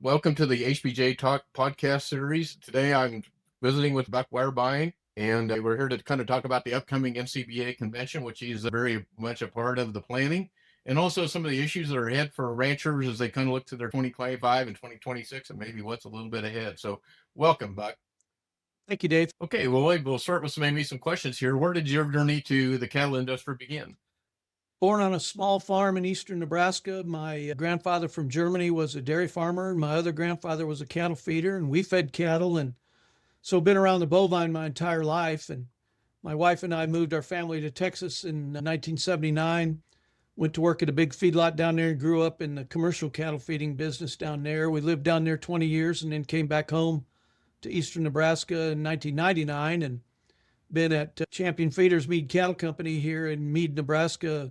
Welcome to the HPJ Talk podcast series. Today I'm visiting with Buck Wehrbein, and we're here to kind of talk about the upcoming NCBA Convention, which he's very much a part of the planning, and also some of the issues that are ahead for ranchers as they kind of look to their 2025 and 2026 and maybe what's a little bit ahead. So welcome, Buck. Thank you, Dave. Okay, well, we'll start with maybe some questions here. Where did your journey to the cattle industry begin? Born on a small farm in eastern Nebraska. My grandfather from Germany was a dairy farmer, and my other grandfather was a cattle feeder, and we fed cattle. And so been around the bovine my entire life. And my wife and I moved our family to Texas in 1979, went to work at a big feedlot down there and grew up in the commercial cattle feeding business down there. We lived down there 20 years and then came back home to eastern Nebraska in 1999 and been at Champion Feeders Mead Cattle Company here in Mead, Nebraska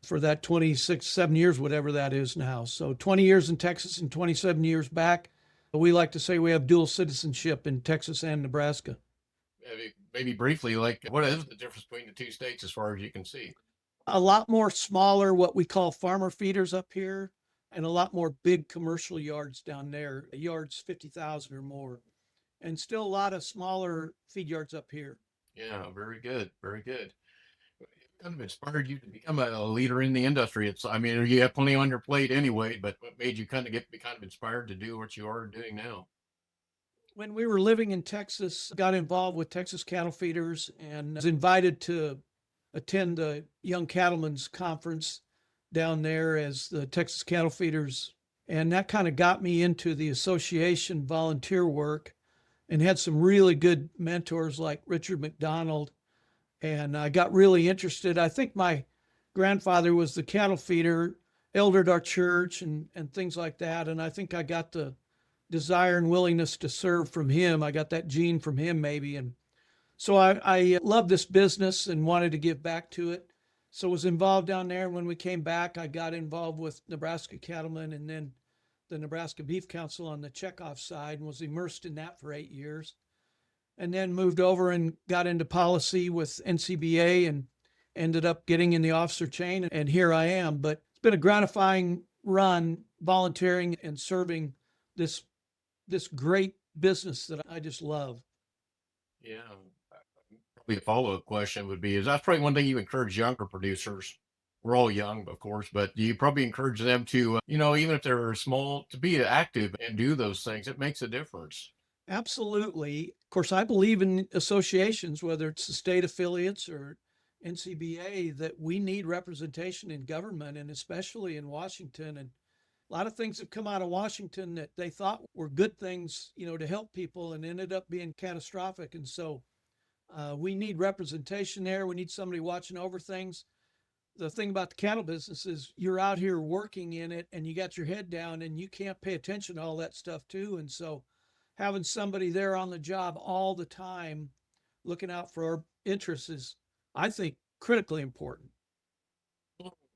for that 7 years, whatever that is now. So 20 years in Texas and 27 years back. We like to say we have dual citizenship in Texas and Nebraska. Maybe briefly, like what is the difference between the two states as far as you can see? A lot more smaller, what we call farmer feeders up here, and a lot more big commercial yards down there, yards 50,000 or more, and still a lot of smaller feed yards up here. Yeah, very good. Very good. Kind of inspired you to become a leader in the industry? I mean, you have plenty on your plate anyway, but what made you kind of be kind of inspired to do what you are doing now? When we were living in Texas, got involved with Texas cattle feeders and was invited to attend the Young Cattlemen's Conference down there as the Texas cattle feeders. And that kind of got me into the association volunteer work and had some really good mentors like Richard McDonald. And I got really interested. I think my grandfather was the cattle feeder, eldered our church and things like that. And I think I got the desire and willingness to serve from him. I got that gene from him maybe. And so I love this business and wanted to give back to it. So was involved down there. When we came back, I got involved with Nebraska Cattlemen and then the Nebraska Beef Council on the checkoff side and was immersed in that for 8 years. And then moved over and got into policy with NCBA and ended up getting in the officer chain. And here I am. But it's been a gratifying run volunteering and serving this great business that I just love. Yeah. Probably a follow-up question would be, is that's probably one thing you encourage younger producers. We're all young, of course, but do you probably encourage them to, even if they're small, to be active and do those things? It makes a difference. Absolutely. Of course, I believe in associations, whether it's the state affiliates or NCBA, that we need representation in government and especially in Washington. And a lot of things have come out of Washington that they thought were good things, to help people and ended up being catastrophic. And so we need representation there. We need somebody watching over things. The thing about the cattle business is you're out here working in it and you got your head down and you can't pay attention to all that stuff too. And so having somebody there on the job all the time looking out for our interests is, I think, critically important.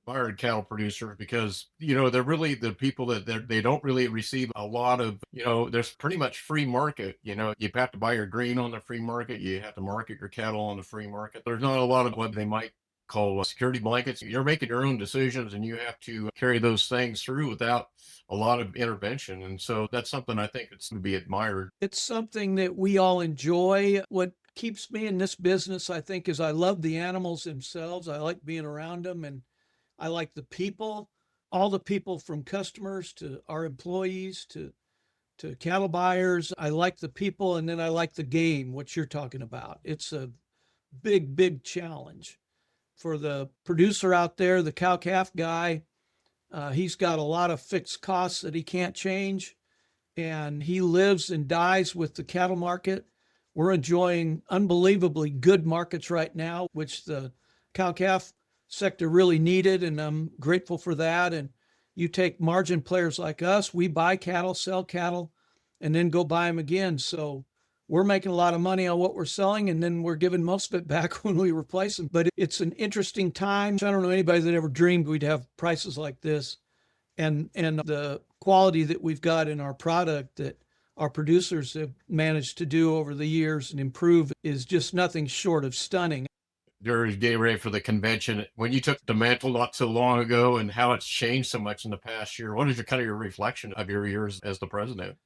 Admired cattle producers because they're really the people that they don't really receive a lot of. There's pretty much free market. You have to buy your grain on the free market, you have to market your cattle on the free market. There's not a lot of what they might call security blankets. You're making your own decisions and you have to carry those things through without a lot of intervention. And so that's something I think it's to be admired. It's something that we all enjoy. What keeps me in this business, I think, is I love the animals themselves. I like being around them and I like the people, all the people from customers to our employees to cattle buyers. I like the people and then I like the game, what you're talking about. It's a big, big challenge for the producer out there, the cow-calf guy. He's got a lot of fixed costs that he can't change, and he lives and dies with the cattle market. We're enjoying unbelievably good markets right now, which the cow-calf sector really needed, and I'm grateful for that. And you take margin players like us, we buy cattle, sell cattle, and then go buy them again. So we're making a lot of money on what we're selling, and then we're giving most of it back when we replace them. But it's an interesting time. I don't know anybody that ever dreamed we'd have prices like this. And the quality that we've got in our product that our producers have managed to do over the years and improve is just nothing short of stunning. You're getting ready for the convention. When you took the mantle not so long ago and how it's changed so much in the past year, what is your kind of your reflection of your years as the president?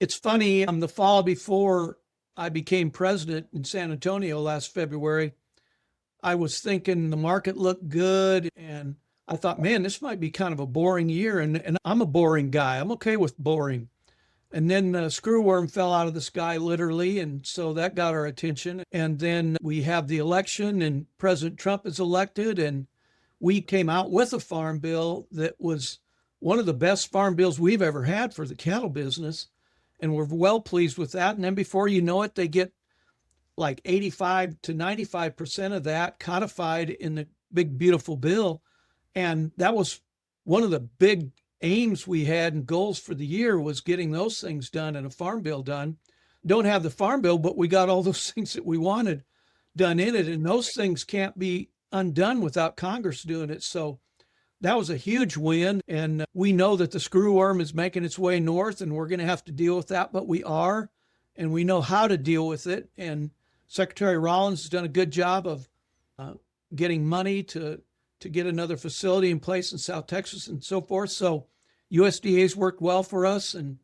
It's funny, the fall before I became president in San Antonio last February, I was thinking the market looked good, and I thought, man, this might be kind of a boring year. And I'm a boring guy. I'm okay with boring. And then Screwworm fell out of the sky, literally. And so that got our attention. And then we have the election, and President Trump is elected. And we came out with a farm bill that was one of the best farm bills we've ever had for the cattle business. And we're well pleased with that. And then before you know it, they get like 85 to 95% of that codified in the big, beautiful bill. And that was one of the big aims we had and goals for the year, was getting those things done and a farm bill done. Don't have the farm bill, but we got all those things that we wanted done in it. And those things can't be undone without Congress doing it. So that was a huge win. And we know that the screwworm is making its way north, and we're going to have to deal with that, but we are, and we know how to deal with it. And Secretary Rollins has done a good job of getting money to get another facility in place in South Texas and so forth. So USDA's worked well for us, and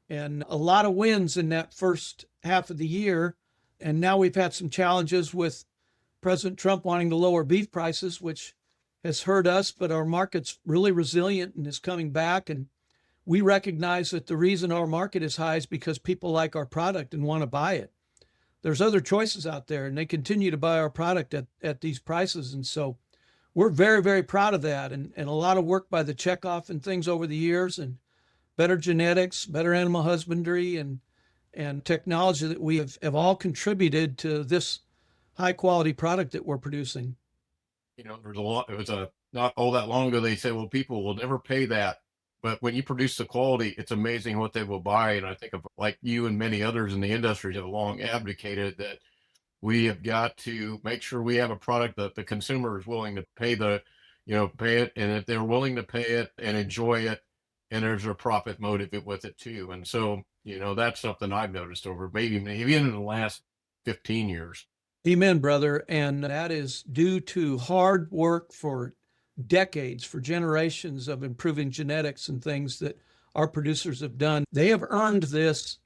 a lot of wins in that first half of the year. And now we've had some challenges with President Trump wanting to lower beef prices, which has hurt us, but our market's really resilient and is coming back. And we recognize that the reason our market is high is because people like our product and want to buy it. There's other choices out there, and they continue to buy our product at these prices. And so we're very, very proud of that. And a lot of work by the checkoff and things over the years, and better genetics, better animal husbandry, and technology that we have all contributed to this high quality product that we're producing. There's a lot. It was not all that long ago. They said, well, people will never pay that. But when you produce the quality, it's amazing what they will buy. And I think of, like you and many others in the industry have long advocated that we have got to make sure we have a product that the consumer is willing to pay it. And if they're willing to pay it and enjoy it, and there's a profit motive with it too. And so, that's something I've noticed over maybe even in the last 15 years. Amen, brother. And that is due to hard work for decades, for generations of improving genetics and things that our producers have done. They have earned this.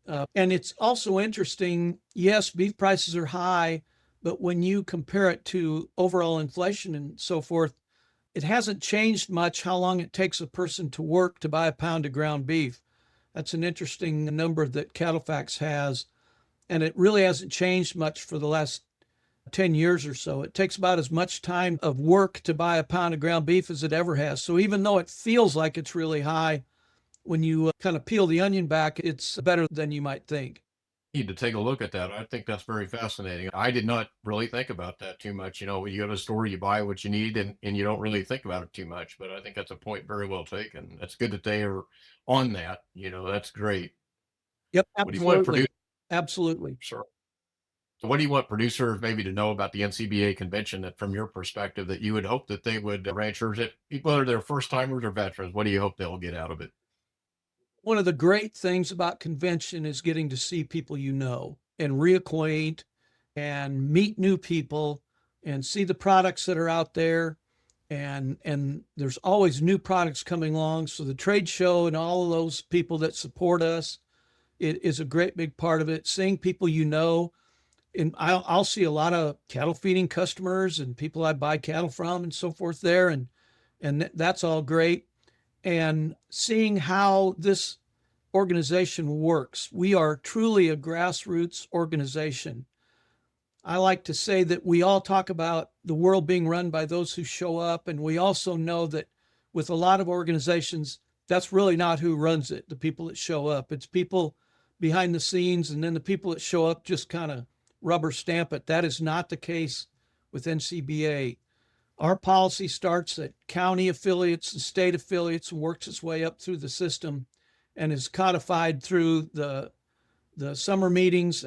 And it's also interesting. Yes, beef prices are high, but when you compare it to overall inflation and so forth, it hasn't changed much how long it takes a person to work to buy a pound of ground beef. That's an interesting number that CattleFax has. And it really hasn't changed much for the last 10 years or so. It takes about as much time of work to buy a pound of ground beef as it ever has. So even though it feels like it's really high, when you kind of peel the onion back, it's better than you might think. Need to take a look at that. I think that's very fascinating. I did not really think about that too much. When you go to a store, you buy what you need, and you don't really think about it too much. But I think that's a point very well taken. That's good that they are on that. That's great. Yep, What do you want to absolutely. produce? Absolutely. Sure. So what do you want producers maybe to know about the NCBA convention, that from your perspective that you would hope that they would, ranchers, whether they're first timers or veterans, what do you hope they'll get out of it? One of the great things about convention is getting to see people and reacquaint and meet new people and see the products that are out there. And there's always new products coming along. So the trade show and all of those people that support us, it is a great big part of it. Seeing people and I'll see a lot of cattle feeding customers and people I buy cattle from and so forth there, and that's all great. And seeing how this organization works, we are truly a grassroots organization. I like to say that we all talk about the world being run by those who show up, and we also know that with a lot of organizations, that's really not who runs it, the people that show up. It's people behind the scenes, and then the people that show up just kind of rubber stamp it. That is not the case with NCBA. Our policy starts at county affiliates and state affiliates and works its way up through the system and is codified through the summer meetings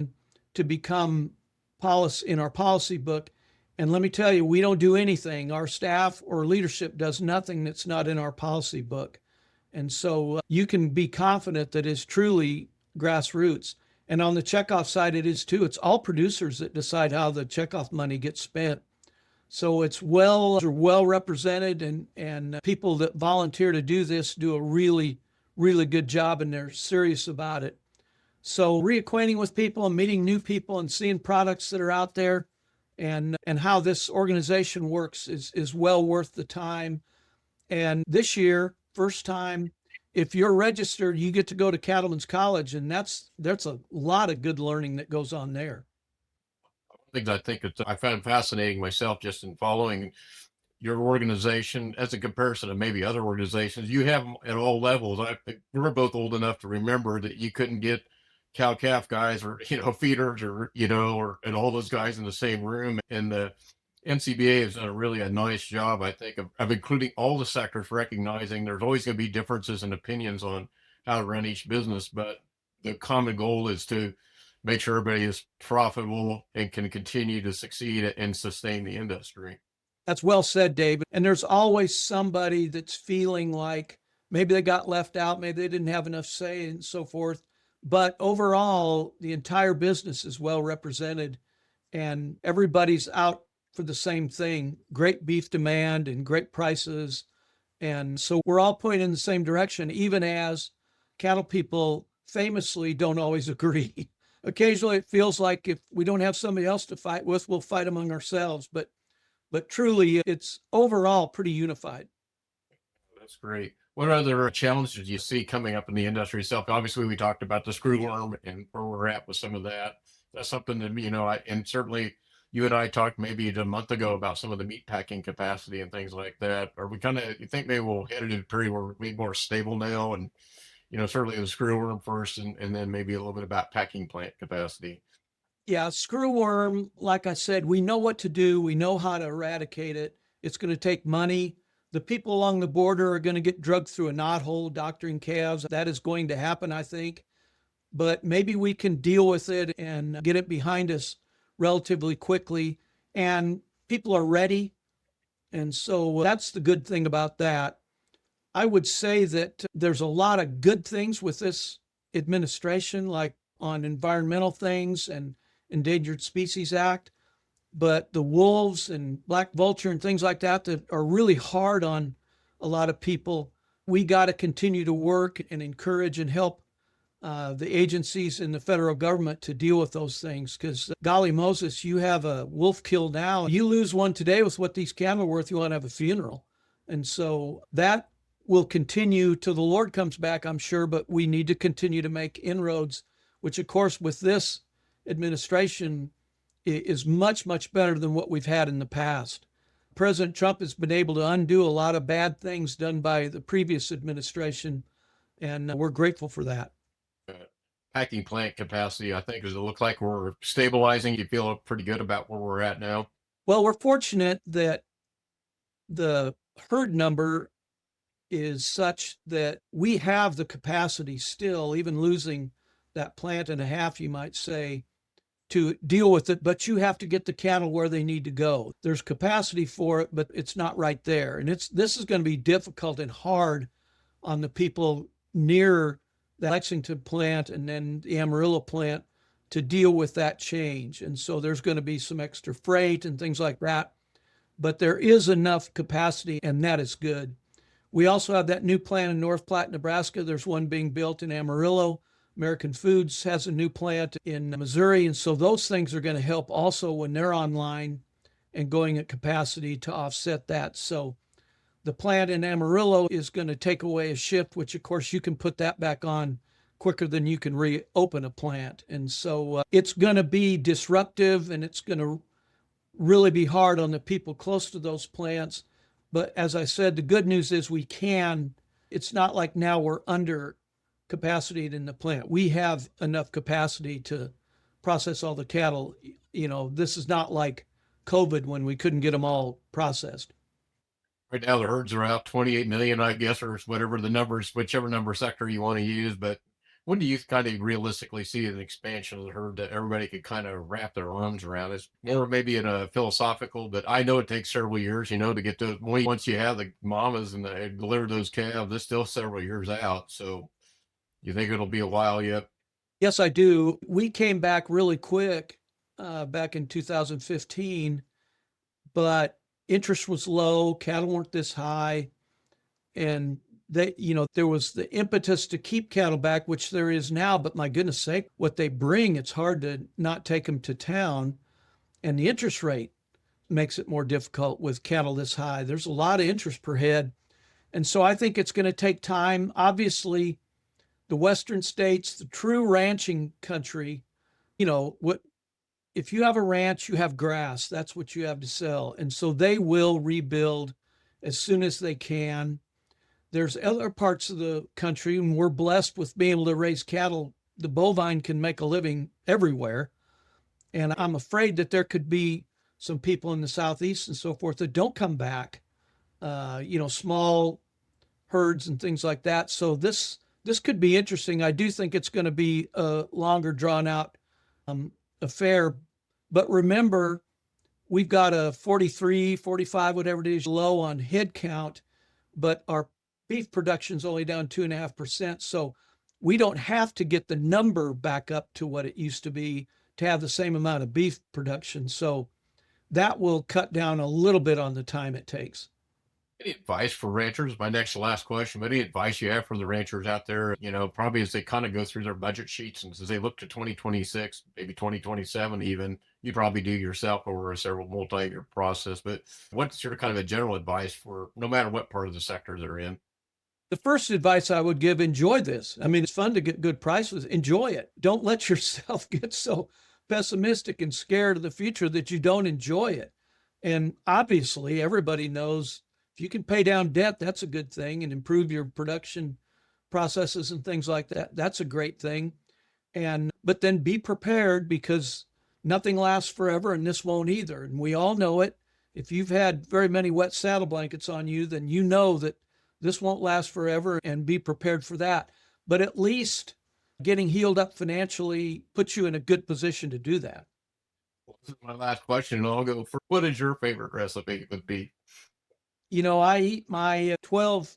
to become policy in our policy book. And let me tell you, we don't do anything. Our staff or leadership does nothing that's not in our policy book. And so you can be confident that it's truly grassroots. And on the checkoff side, it is too. It's all producers that decide how the checkoff money gets spent. So it's well represented, and people that volunteer to do this do a really good job, and they're serious about it. So reacquainting with people and meeting new people and seeing products that are out there and how this organization works is well worth the time. And this year, first time, if you're registered, you get to go to Cattlemen's College, and that's a lot of good learning that goes on there. Things I think it's I found fascinating myself just in following your organization as a comparison to maybe other organizations. You have them at all levels. We're both old enough to remember that you couldn't get cow calf guys or feeders or and all those guys in the same room. And the NCBA has done really a nice job, I think, of including all the sectors, recognizing there's always going to be differences in opinions on how to run each business, but the common goal is to make sure everybody is profitable and can continue to succeed and sustain the industry. That's well said, David. And there's always somebody that's feeling like maybe they got left out, maybe they didn't have enough say, and so forth. But overall, the entire business is well represented, and everybody's out for the same thing: great beef demand and great prices. And so we're all pointing in the same direction, even as cattle people famously don't always agree. Occasionally, it feels like if we don't have somebody else to fight with, we'll fight among ourselves. But truly, it's overall pretty unified. That's great. What other challenges do you see coming up in the industry itself? Obviously, we talked about the screwworm and where we're at with some of that. That's something that, and certainly you and I talked maybe a month ago about some of the meat packing capacity and things like that. Are we you think maybe we'll head into a period where we're maybe more stable now? And, certainly the screwworm first and then maybe a little bit about packing plant capacity. Yeah, screwworm, like I said, we know what to do. We know how to eradicate it. It's going to take money. The people along the border are going to get drugged through a knothole doctoring calves. That is going to happen, I think. But maybe we can deal with it and get it behind us relatively quickly. And people are ready. And so that's the good thing about that. I would say that there's a lot of good things with this administration, like on environmental things and Endangered Species Act, but the wolves and black vulture and things like that that are really hard on a lot of people, we got to continue to work and encourage and help the agencies in the federal government to deal with those things. Because golly Moses, you have a wolf kill now, you lose one today with what these cattle are worth, you want to have a funeral. And so that will continue till the Lord comes back, I'm sure, but we need to continue to make inroads, which of course with this administration is much better than what we've had in the past. President Trump has been able to undo a lot of bad things done by the previous administration, and we're grateful for that. Packing plant capacity, I think, does it look like we're stabilizing? You feel pretty good about where we're at now? Well, we're fortunate that the herd number is such that we have the capacity still, even losing that plant and a half, you might say, to deal with it, but you have to get the cattle where they need to go. There's capacity for it, but it's not right there. And this is going to be difficult and hard on the people near the Lexington plant and then the Amarillo plant to deal with that change. And so there's going to be some extra freight and things like that. But there is enough capacity, and that is good. We also have that new plant in North Platte, Nebraska. There's one being built in Amarillo. American Foods has a new plant in Missouri. And so those things are going to help also when they're online and going at capacity to offset that. So the plant in Amarillo is going to take away a shift, which of course you can put that back on quicker than you can reopen a plant. And so it's going to be disruptive, and it's going to really be hard on the people close to those plants. But as I said, the good news is it's not like now we're under capacity in the plant. We have enough capacity to process all the cattle. This is not like COVID when we couldn't get them all processed. Right now, the herds are out 28 million, I guess, or whatever the numbers, whichever number sector you want to use. But when do you kind of realistically see an expansion of the herd that everybody could kind of wrap their arms around? It's more maybe in a philosophical, but I know it takes several years, to get those. Once you have the mamas and deliver those calves, it's still several years out. So you think it'll be a while yet? Yes, I do. We came back really quick back in 2015, but interest was low, cattle weren't this high, and there was the impetus to keep cattle back, which there is now, but my goodness sake, what they bring, it's hard to not take them to town. And the interest rate makes it more difficult with cattle this high. There's a lot of interest per head. And so I think it's going to take time. Obviously, the Western states, the true ranching country, what if you have a ranch, you have grass, that's what you have to sell. And so they will rebuild as soon as they can. There's other parts of the country, and we're blessed with being able to raise cattle. The bovine can make a living everywhere. And I'm afraid that there could be some people in the Southeast and so forth that don't come back, small herds and things like that. So this could be interesting. I do think it's going to be a longer drawn out affair. But remember, we've got a 43, 45, whatever it is, low on head count, but our beef production is only down 2.5%. So we don't have to get the number back up to what it used to be to have the same amount of beef production. So that will cut down a little bit on the time it takes. Any advice for ranchers? My next to last question, but any advice you have for the ranchers out there, probably as they kind of go through their budget sheets and as they look to 2026, maybe 2027 even, you probably do yourself over a several multi-year process, but what's your kind of a general advice for no matter what part of the sector they're in? The first advice I would give, enjoy this. I mean, it's fun to get good prices. Enjoy it. Don't let yourself get so pessimistic and scared of the future that you don't enjoy it. And obviously, everybody knows if you can pay down debt, that's a good thing, and improve your production processes and things like that. That's a great thing. But then be prepared, because nothing lasts forever, and this won't either. And we all know it. If you've had very many wet saddle blankets on you, then you know that this won't last forever, and be prepared for that. But at least getting healed up financially puts you in a good position to do that. Well, this is my last question, and I'll go for what is your favorite recipe with beef? I eat my 12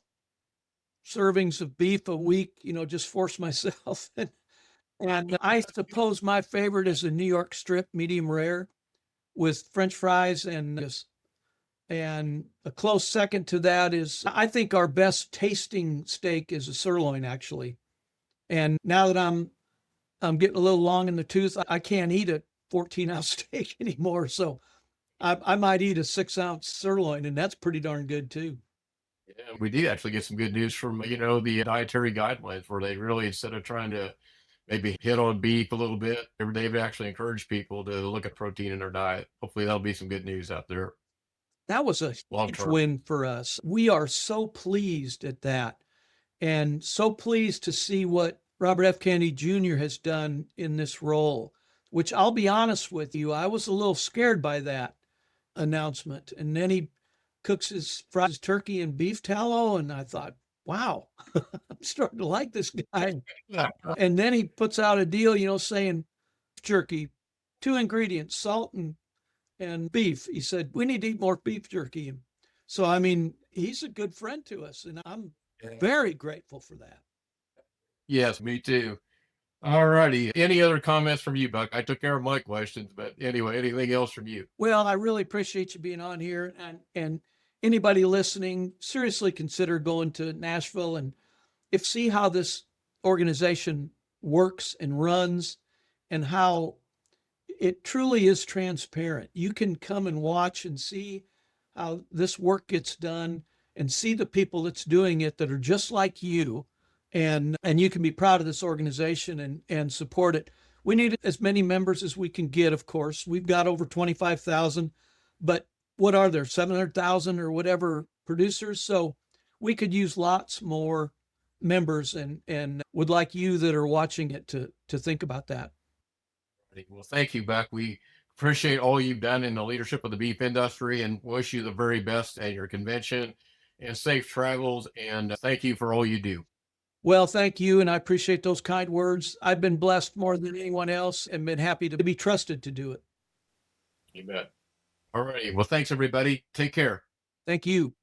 servings of beef a week, just force myself. And I suppose my favorite is a New York strip, medium rare, with French fries, and a close second to that is, I think our best tasting steak is a sirloin, actually. And now that I'm getting a little long in the tooth, I can't eat a 14-ounce steak anymore. So I might eat a 6-ounce sirloin, and that's pretty darn good too. Yeah, we did actually get some good news from, the dietary guidelines where they really, instead of trying to maybe hit on beef a little bit, they've actually encouraged people to look at protein in their diet. Hopefully that'll be some good news out there That was a long huge term. win for us. We are so pleased at that, and so pleased to see what Robert F. Kennedy Jr. has done in this role, which, I'll be honest with you, I was a little scared by that announcement. And then he cooks his fries, turkey, and beef tallow, and I thought, wow, I'm starting to like this guy. Yeah. And then he puts out a deal, saying jerky, 2 ingredients, salt and beef. He said, we need to eat more beef jerky. So, I mean, he's a good friend to us, and I'm very grateful for that. Yes, me too. All righty. Any other comments from you, Buck? I took care of my questions, but anyway, anything else from you? Well, I really appreciate you being on here, and anybody listening, seriously consider going to Nashville and see how this organization works and runs, and how it truly is transparent. You can come and watch and see how this work gets done, and see the people that's doing it that are just like you, and you can be proud of this organization and support it. We need as many members as we can get, of course. We've got over 25,000, but what are there, 700,000 or whatever producers? So we could use lots more members, and would like you that are watching it to think about that. Well, thank you, Buck. We appreciate all you've done in the leadership of the beef industry and wish you the very best at your convention and safe travels. And thank you for all you do. Well, thank you, and I appreciate those kind words. I've been blessed more than anyone else, and been happy to be trusted to do it. You bet. All righty. Well, thanks, everybody. Take care. Thank you.